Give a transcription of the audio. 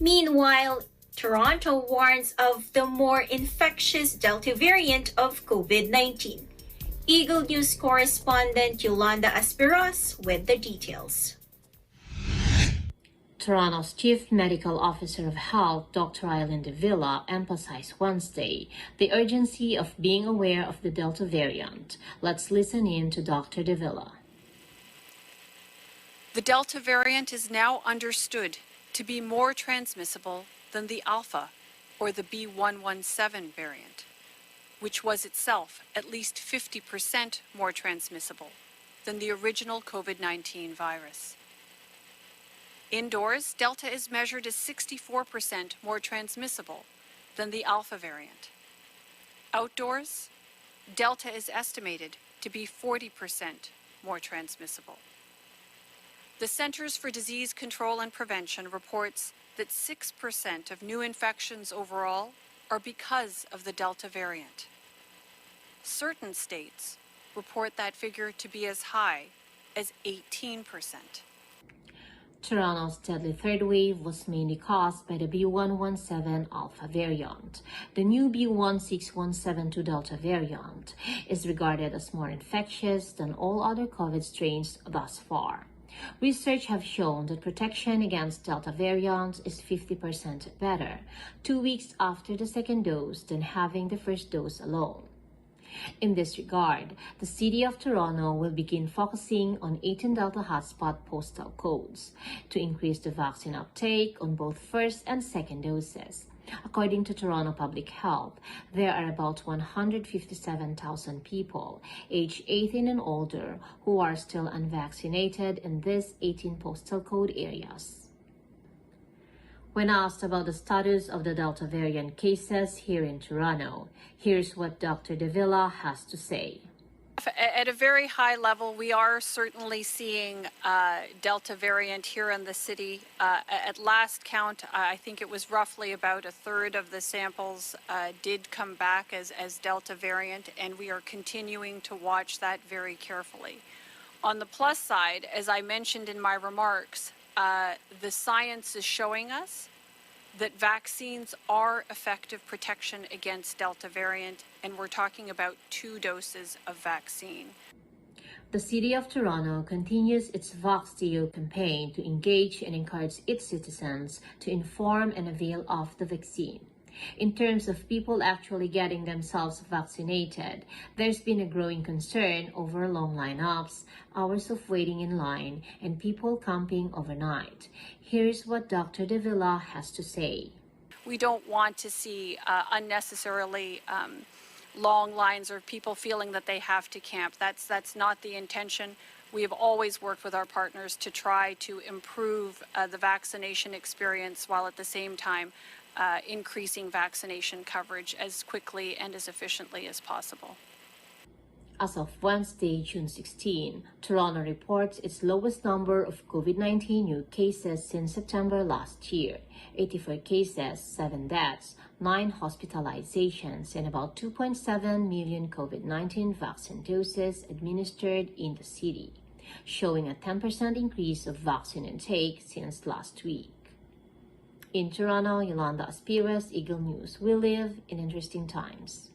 Meanwhile, Toronto warns of the more infectious Delta variant of COVID-19. Eagle News correspondent Yolanda Aspiros with the details. Toronto's Chief Medical Officer of Health, Dr. Eileen De Villa, emphasized Wednesday the urgency of being aware of the Delta variant. Let's listen in to Dr. De Villa. The Delta variant is now understood to be more transmissible than the Alpha or the B.1.1.7 variant, which was itself at least 50% more transmissible than the original COVID-19 virus. Indoors, Delta is measured as 64% more transmissible than the Alpha variant. Outdoors, Delta is estimated to be 40% more transmissible. The Centers for Disease Control and Prevention reports that 6% of new infections overall are because of the Delta variant. Certain states report that figure to be as high as 18%. Toronto's deadly third wave was mainly caused by the B.1.1.7 Alpha variant. The new B.1.6.1.7.2 Delta variant is regarded as more infectious than all other COVID strains thus far. Research have shown that protection against Delta variants is 50% better 2 weeks after the second dose than having the first dose alone. In this regard, the City of Toronto will begin focusing on 18 Delta hotspot postal codes to increase the vaccine uptake on both first and second doses. According to Toronto Public Health, there are about 157,000 people aged 18 and older who are still unvaccinated in these 18 postal code areas. When asked about the status of the Delta variant cases here in Toronto, here's what Dr. De Villa has to say. At a very high level, we are certainly seeing Delta variant here in the city. At last count, I think it was roughly about a third of the samples did come back as Delta variant, and we are continuing to watch that very carefully. On the plus side, as I mentioned in my remarks, the science is showing us that vaccines are effective protection against Delta variant, and we're talking about 2 doses of vaccine. The City of Toronto continues its VaxTO campaign to engage and encourage its citizens to inform and avail of the vaccine. In terms of people actually getting themselves vaccinated, there's been a growing concern over long lineups, hours of waiting in line, and people camping overnight. Here's what Dr. De Villa has to say. We don't want to see unnecessarily long lines or people feeling that they have to camp. That's not the intention. We have always worked with our partners to try to improve the vaccination experience while at the same time increasing vaccination coverage as quickly and as efficiently as possible. As of Wednesday, June 16, Toronto reports its lowest number of COVID-19 new cases since September last year. 84 cases, 7 deaths, 9 hospitalizations, and about 2.7 million COVID-19 vaccine doses administered in the city, showing a 10% increase of vaccine intake since last week. In Toronto, Yolanda Aspiros, Eagle News. We live in interesting times.